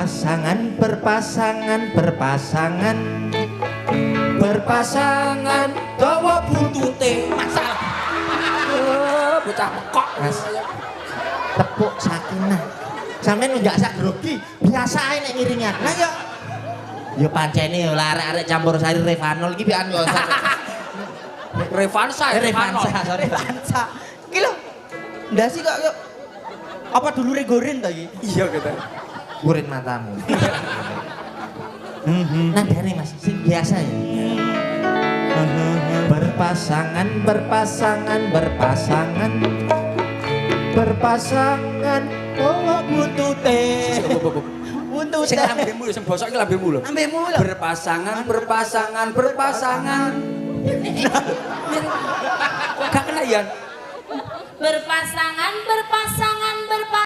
Berpasangan, berpasangan, berpasangan, berpasangan, dawa buntute. Masalah. Bocah kok. Mas. Tepuk Sakinah. Sampeyan enggak sak grogi, biasa ae nek ngiringi aku. Lah ya pancene ya arek-arek campur sari Revanol iki pian yo. Revansa, sorry. Lanca. Iki lho. Ndasi kok yuk. Apa dulure goren ta iki? Iya gitu. Gurit matamu. Nadane Mas, sing biasa ya. Berpasangan, berpasangan, berpasangan, berpasangan, oh buntute. Buntut. Sing lambemu lho, sing bosok iki lambemu lho. Lambemu lho. Berpasangan, berpasangan, berpasangan. Kok gak kena ya? Berpasangan, berpasangan,